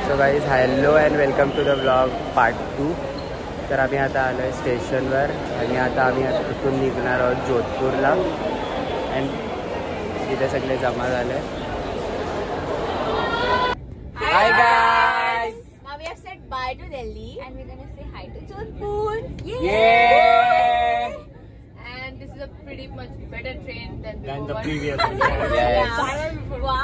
So guys hello and welcome to the vlog part 2. तर आम्ही आता आलो आहे स्टेशनवर आणि आता आम्ही इथून निघणार आहोत जोधपूरला. अँड इथे सगळे जमा झाले. Hi guys, now we have said bye to Delhi and we're gonna say hi to Jodhpur. Yeah! And this is a pretty much better train than the before. previous. Yes. Wow.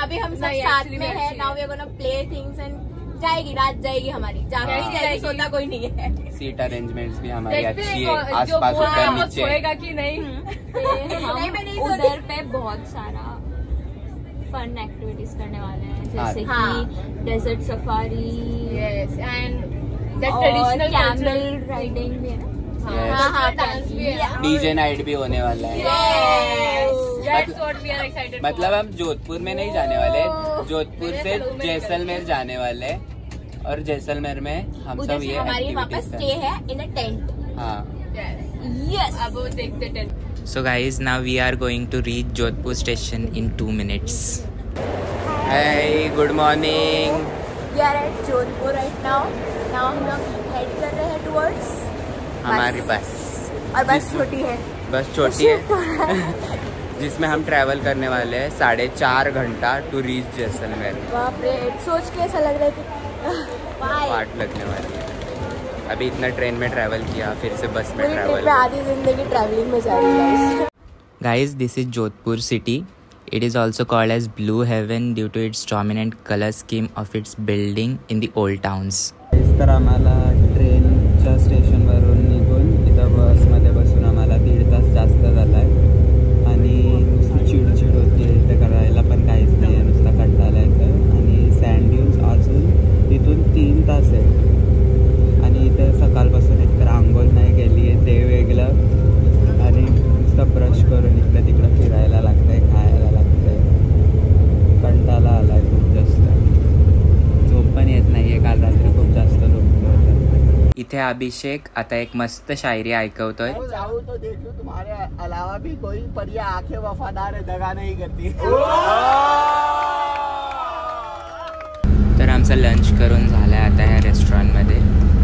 अभी हम सब साथ में हैं. Now we are gonna play things and जाएगी रात जाएगी हमारी. जाएगी सोता कोई नहीं है. सीट अरेंजमेंट्स भी हमारी अच्छी है. आसपास ऊपर नीचे सोएगा कि नहीं. नहीं उधर पे बहुत सारा फन एक्टिविटीज करने वाले हैं जैसे कि desert safari. Yes, and that और traditional कैमल राइडिंग भी है ना. हाँ डांस भी है. डीजे नाइट भी होने वाला है. Yes. That's what we are excited for. मतलब हम जोधपुर में नहीं जाने वाले, जोधपुर से जैसलमेर जाने वाले और जैसलमेर में हम सब ये हमारी वहाँ पर स्टे है इन अ टेंट. हाँ. Yes. अब वो देखते tent. So guys, now we are going to reach Jodhpur station in 2 minutes. Hey, good morning. We are at Jodhpur right now. Now हम लोग head कर रहे हैं towards हमारी बस. और बस छोटी है. बस छोटी है जिसमें हम ट्रैवल करने वाले हैं 4.5 घंटा टू रीच जैसलमेर. बाप रे, सोच के ऐसा लग रहा है कि वाट लगने वाली है. अभी इतना ट्रेन में ट्रैवल किया, फिर से बस में ट्रैवल. आधी जिंदगी ट्रैवलिंग में जा रही है. Guys, this is Jodhpur city. It is also called as Blue Heaven due to its dominant color scheme of its building in the old towns. तर आम्हाला ट्रेनच्या स्टेशनवरून निघून इथं बसमध्ये बसून आम्हाला 1.5 तास जास्त झाला आहे आणि नुसती चिडचिड होती. इथं करायला पण काहीच नाही आहे, नुसता कंटाळा येतं. आणि सँड ड्यून्स अजून इथून 3 तास आहे आणि इथे सकाळपासून एकतर आंघोळ नाही केली आहे ते वेगळं आणि नुसतं ब्रश करून इकडं तिकडं फिरायला लागतं आहे, खायला लागतं आहे. कंटाळा आला आहे खूप जास्त. झोप पण येत नाही आहे, काल रात्री खूप जास्त झोपलो होतं. इथे अभिषेक आता एक मस्त शायरी ऐकवतोय. जाऊं तो देखो तुम्हारे अलावा भी कोई, पर ये आंखें वफादार है, दगा नहीं करती. तर आमचा लंच करून झाला आहे आता ह्या रेस्टॉरंटमध्ये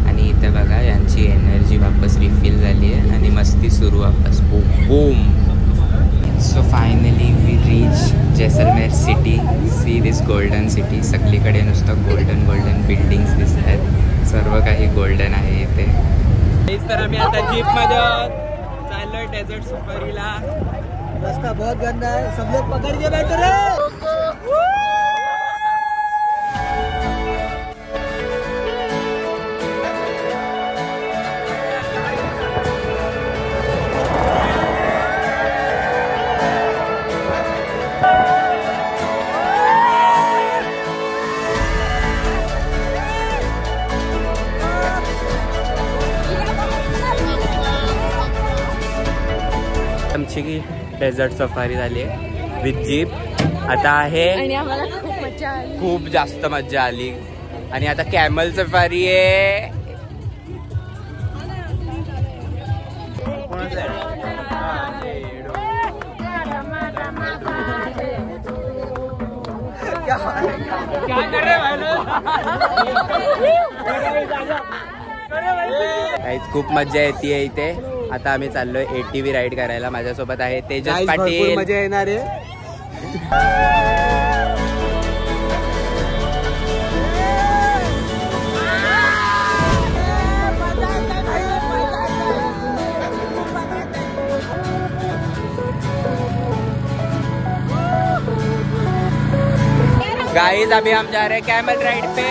आणि इथे बघा यांची एनर्जी वापस रिफिल झाली आहे आणि मस्ती सुरू वापस. Boom. So finally we reach Jaisalmer city. See this golden city. सगळीकडे नुसतं गोल्डन गोल्डन बिल्डिंग्स दिसत आहेत. सर्व काही गोल्डन आहे इथे. तर आम्ही आता जीपमध्ये चाललोय डेझर्ट सफारीला. रास्ता बहुत गंदा है, सब लोग पकड़ के बैठे रहे. आमची डेझर्ट सफारी झाली आहे विथ जीप. आता आहे आणि आम्हाला खूप मजा आली. खूप जास्त मजा आली. आणि आता कॅमल सफारी आहे. खूप मजा येते इथे. आता आम्ही चाललोय ATV राईड करायला. माझ्यासोबत आहे तेजस पाटील. मजा येणार आहे. गाइस अभी हम जा रहे हैं कैमल राइड पे.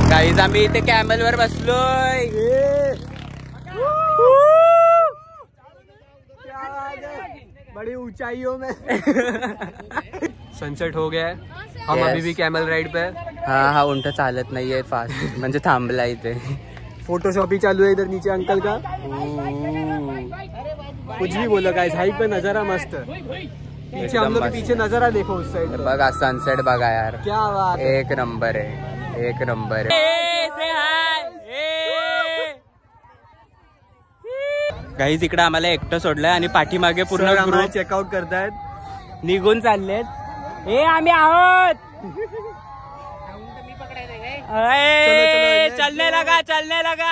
गाइस आम्ही इथे कॅमल वर बसलोय. बड़ी ऊंचाइयों में. सनसेट हो गया है. हम अभी भी कैमल राइड पे. हा उंट चालत नाहीये फास्ट, म्हणजे थांबला इथे. फोटोशॉपी चालू है इधर नीचे अंकल का. कुछ भी बोलो गाइस, हाइट पे नजारा मस्त. पीछे हम लोग के पीछे नजारा देखो उस साइड. बघा सनसेट बघा यार. क्या बात. एक नंबर है, एक नंबर है. गाईज इकडे आम्हाला एकटं सोडलंय आणि पाठीमागे पूर्ण ग्रुप चेकआउट करतायत, निघून चाललेत. हे आम्ही आहोत. चलने लगा.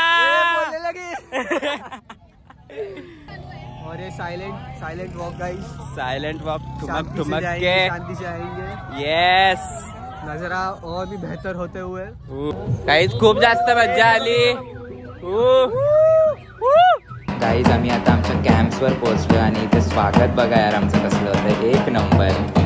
और ये silent walk guys, silent walk ठुमक के शांति से आएंगे. येस, नजारा और भी बेहतर होते हुए. गाईज खूप जास्त मजा आली. गाईज आम्ही आता आमच्या कॅम्प्सवर पोहोचलो आणि इथे स्वागत बघा यार आमचं कसलं होतं, एक नंबर.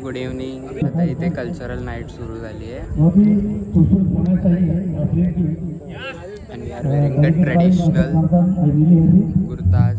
Good evening. आता इथे कल्चरल नाईट सुरू झाली आहे and we are wearing the traditional kurtas.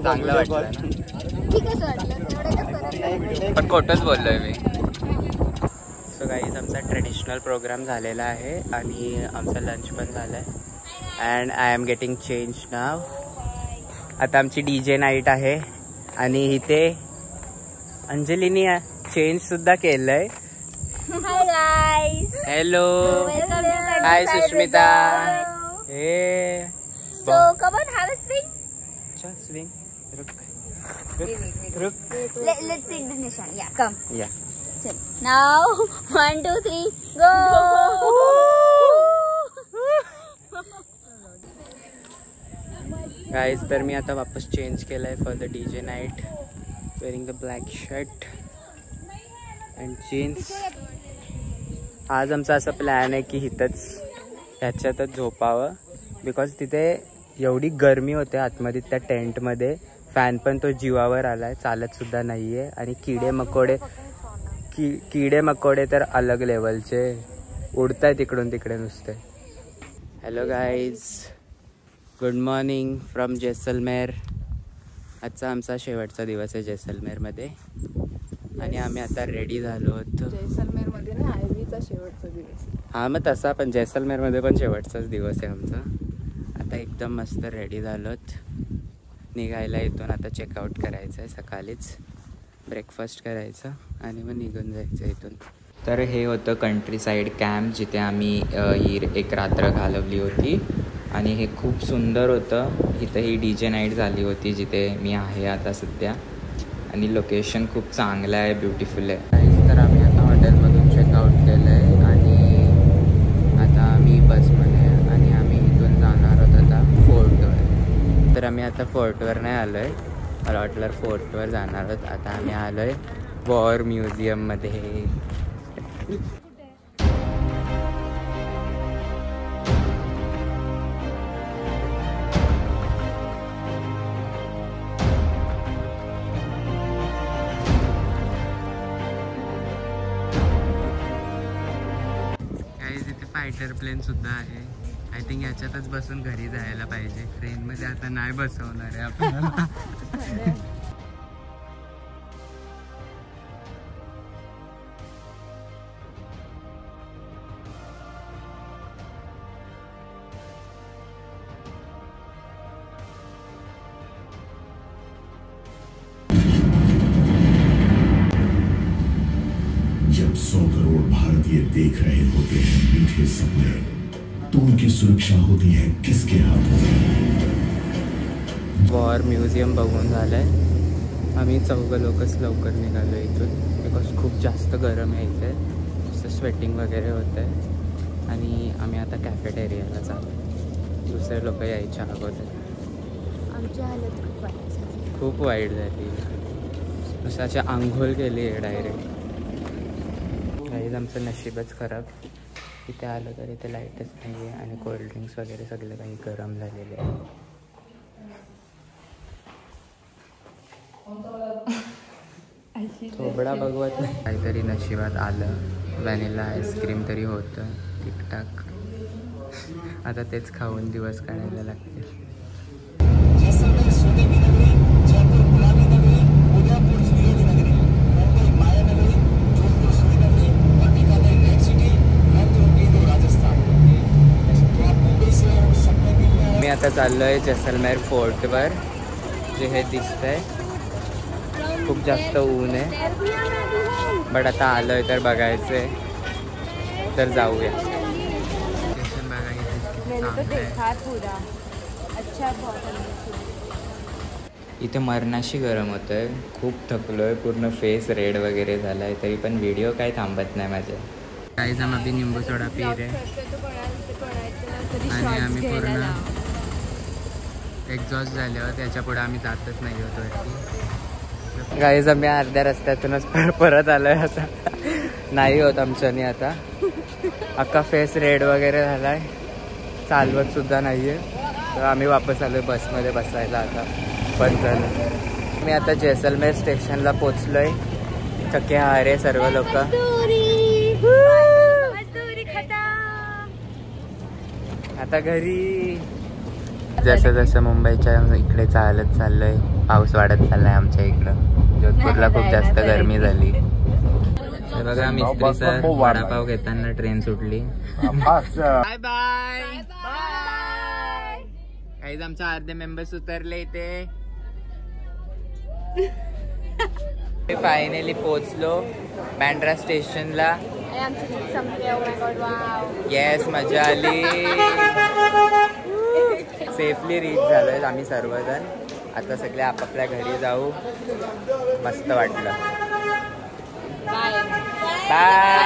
चांगलं वाटलं ना, पण खोटंच बोललोय मी. सो गाईज आमचा ट्रेडिशनल प्रोग्राम झालेला आहे आणि आमचा लंच पण झालाय and I am getting change now. आता आमची DJ नाईट आहे आणि इथे अंजलीनी चेंज सुद्धा केलंय. Hi guys. हॅलो. हाय सुष्मिता. हे so come on have a swing. Swing. रुक. Let's see the nation. Yeah, come. Yeah. Now 1 2 3 go. Guys तर मी आता वापस चेंज केलाय for the DJ night, wearing the black shirt and jeans. आज आमचा असा प्लॅन आहे की इथंच ह्याच्यातच झोपावं, बिकॉज तिथे एवढी गरमी होते आतमध्ये त्या टेंटमध्ये. फॅन पण तो जीवावर आलाय, चालत सुद्धा नाहीये. आणि किडे मकोडे तर अलग लेवलचे उडतायत इकडून तिकडे नुसते. Hello guys, good morning from Jaisalmer. आजचा आमचा शेवटचा दिवस आहे जैसलमेरमध्ये आणि आम्ही आता रेडी झालो होतो. जैसलमेरमध्ये ना आयवीचा शेवटचा दिवस. हां मग तसा पण जैसलमेरमध्ये पण शेवटचाच दिवस आहे आमचा. आता एकदम मस्त रेडी झालोत, निघायला इथून आता चेकआउट करायचं आहे. सकाळीच ब्रेकफास्ट करायचं आणि मग निघून जायचं इथून. तर हे होतं कंट्री साईड कॅम्प जिथे आम्ही एक रात्र घालवली होती आणि हे खूप सुंदर होतं. इथं ही DJ नाईट झाली होती जिथे मी आहे आता सध्या आणि लोकेशन खूप चांगलं आहे, ब्युटिफुल आहे. तर आम्ही आता हॉटेलमधून चेकआउट केलं आहे आणि आता आम्ही बसमध्ये आणि आम्ही इथून जाणार आहोत आता फोर्टवर. तर आम्ही आता फोर्टवर नाही आलो आहे, मला वाटलं फोर्टवर जाणार आहोत. आता आम्ही आलो आहे वॉर म्युझियममध्ये. इथे फायटर प्लेन सुद्धा आहे. आय थिंक याच्यातच बसून घरी जायला पाहिजे. ट्रेनमध्ये आता नाही बसवणार आहे आपल्याला. जब 100 करोड़ भारतीय देख रहे होते हैं मीठे सपने, तो उनकी सुरक्षा होती है किसके हाथों में? वॉर म्युझियम बघून झालंय. आम्ही 4 लोकच लवकर निघालो इथून, बिकॉज खूप जास्त गरम आहे इथे, नुसतं स्वेटिंग वगैरे होतं आहे. आणि आम्ही आता कॅफेटेरियाला चाललो. दुसरे लोक यायच्या अगोदर. आमची हालत खूप वाईट झाली, नुसतं आंघोळ केली आहे डायरेक्ट. काहीच आमचं नशीबच खराब. इथे आलं तर इथे लाईटच नाही आहे आणि कोल्ड्रिंक्स वगैरे सगळं काही गरम झालेले आहे. थोबडा बघवत नाही. काहीतरी नशिबात आलं. व्हॅनिला आईस्क्रीम तरी होतं ठीकठाक. आता तेच खाऊन दिवस काढायला लागतील. मी आता चाललो आहे जैसलमेर फोर्टवर. जे हे दिसतंय खूप जास्त ऊन आहे, बट आता आलोय तर बघायचंय तर जाऊया. स्टेशन इथे मरणाशी गरम होतंय. खूप थकलोय, पूर्ण फेस रेड वगैरे झालाय, तरी पण व्हिडिओ काही थांबत नाही माझे. काही जण अभी निंबू सोडा पी रे आणि आम्ही पूर्ण एक्झॉस्ट झाल्यावर त्याच्या पुढे आम्ही जातच नाही होतो. गाईज आम्ही अर्ध्या रस्त्यातूनच परत आलोय. आता नाही होत आमच्यानी. आता अख्खा फेस रेड वगैरे झालाय, चालवत सुद्धा नाहीये. तर आम्ही वापस आलोय बसमध्ये बसायला. आता बंद झालं. मी आता जैसलमेर स्टेशनला पोचलोय. थके हारे सर्व लोक. आता घरी. जसं जसं मुंबईच्या इकडे चालत चाललोय, पाऊस वाढत चाललाय आमच्या इकडं. जोधपूरला खूप जास्त गरमी झाली. बघा मिस्त्रीचा वडापाव घेताना ट्रेन सुटली. Bye bye. काहीच आमच्या अर्धे मेंबर्स उतरले इथे. फायनली पोहोचलो बँड्रा स्टेशनला. येस, मजा आली. सेफली रीच झालोय आम्ही सर्वजण. आता सगळे आपापल्या घरी जाऊ. मस्त वाटलं. बाय.